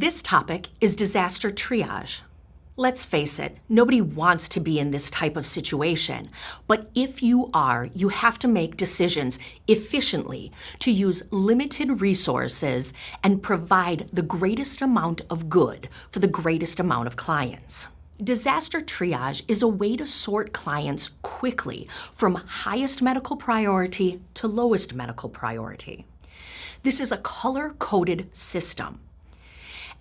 This topic is disaster triage. Let's face it, nobody wants to be in this type of situation, but if you are, you have to make decisions efficiently to use limited resources and provide the greatest amount of good for the greatest amount of clients. Disaster triage is a way to sort clients quickly from highest medical priority to lowest medical priority. This is a color-coded system,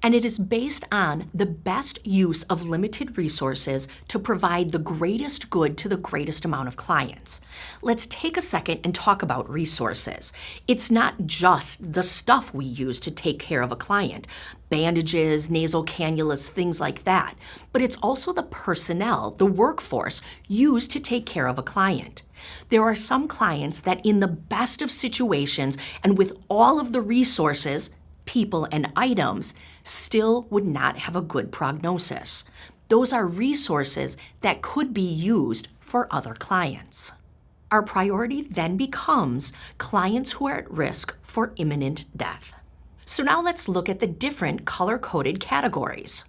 and it is based on the best use of limited resources to provide the greatest good to the greatest amount of clients. Let's take a second and talk about resources. It's not just the stuff we use to take care of a client, bandages, nasal cannulas, things like that, but it's also the personnel, the workforce used to take care of a client. There are some clients that in the best of situations and with all of the resources, people and items, still would not have a good prognosis. Those are resources that could be used for other clients. Our priority then becomes clients who are at risk for imminent death. So now let's look at the different color-coded categories.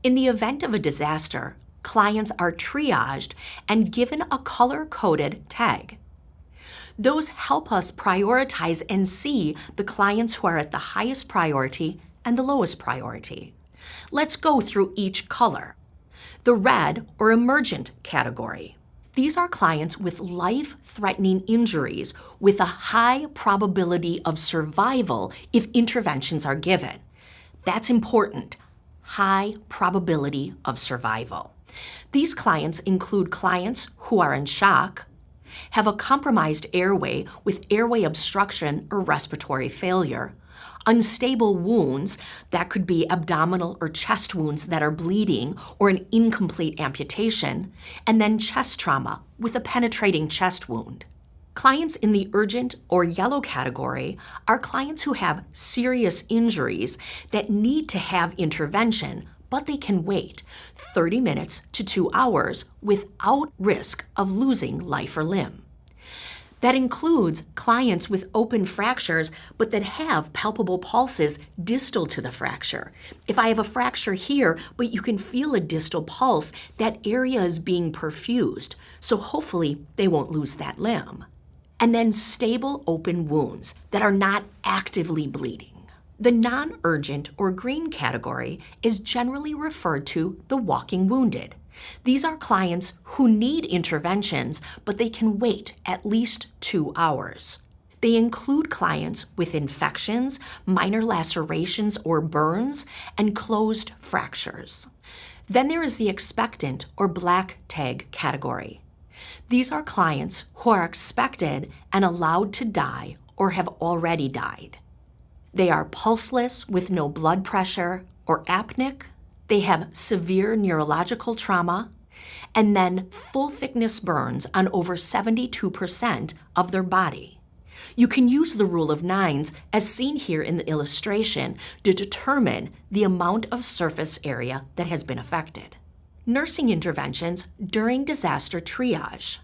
In the event of a disaster, clients are triaged and given a color-coded tag. Those help us prioritize and see the clients who are at the highest priority and the lowest priority. Let's go through each color. The red or emergent category. These are clients with life-threatening injuries with a high probability of survival if interventions are given. That's important. High probability of survival. These clients include clients who are in shock, have a compromised airway with airway obstruction or respiratory failure, unstable wounds, that could be abdominal or chest wounds that are bleeding or an incomplete amputation, and then chest trauma with a penetrating chest wound. Clients in the urgent or yellow category are clients who have serious injuries that need to have intervention, but they can wait 30 minutes to 2 hours without risk of losing life or limb. That includes clients with open fractures, but that have palpable pulses distal to the fracture. If I have a fracture here, but you can feel a distal pulse, that area is being perfused, so hopefully they won't lose that limb. And then stable open wounds that are not actively bleeding. The non-urgent or green category is generally referred to the walking wounded. These are clients who need interventions, but they can wait at least 2 hours. They include clients with infections, minor lacerations or burns, and closed fractures. Then there is the expectant or black tag category. These are clients who are expected and allowed to die or have already died. They are pulseless with no blood pressure or apneic. They have severe neurological trauma, and then full-thickness burns on over 72% of their body. You can use the rule of nines, as seen here in the illustration, to determine the amount of surface area that has been affected. Nursing interventions during disaster triage.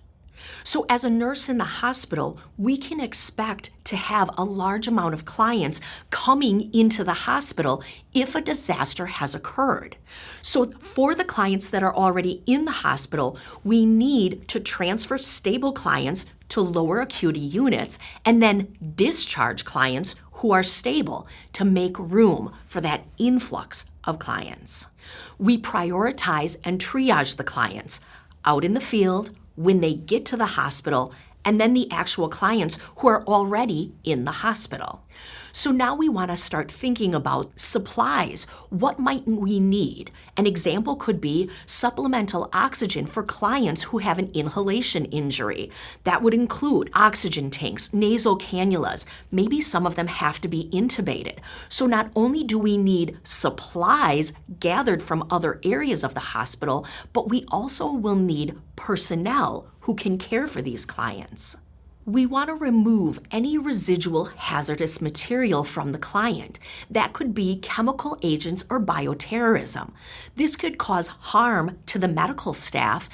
So as a nurse in the hospital, we can expect to have a large amount of clients coming into the hospital if a disaster has occurred. So for the clients that are already in the hospital, we need to transfer stable clients to lower acuity units and then discharge clients who are stable to make room for that influx of clients. We prioritize and triage the clients out in the field, when they get to the hospital, and then the actual clients who are already in the hospital. So now we want to start thinking about supplies. What might we need? An example could be supplemental oxygen for clients who have an inhalation injury. That would include oxygen tanks, nasal cannulas. Maybe some of them have to be intubated. So not only do we need supplies gathered from other areas of the hospital, but we also will need personnel who can care for these clients. We want to remove any residual hazardous material from the client. That could be chemical agents or bioterrorism. This could cause harm to the medical staff,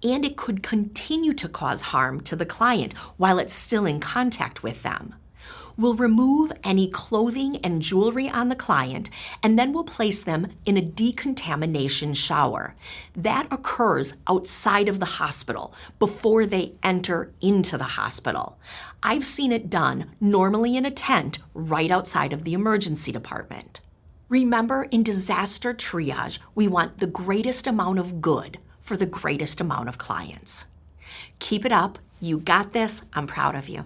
and it could continue to cause harm to the client while it's still in contact with them. We'll remove any clothing and jewelry on the client, and then we'll place them in a decontamination shower. That occurs outside of the hospital before they enter into the hospital. I've seen it done normally in a tent right outside of the emergency department. Remember, in disaster triage, we want the greatest amount of good for the greatest amount of clients. Keep it up. You got this. I'm proud of you.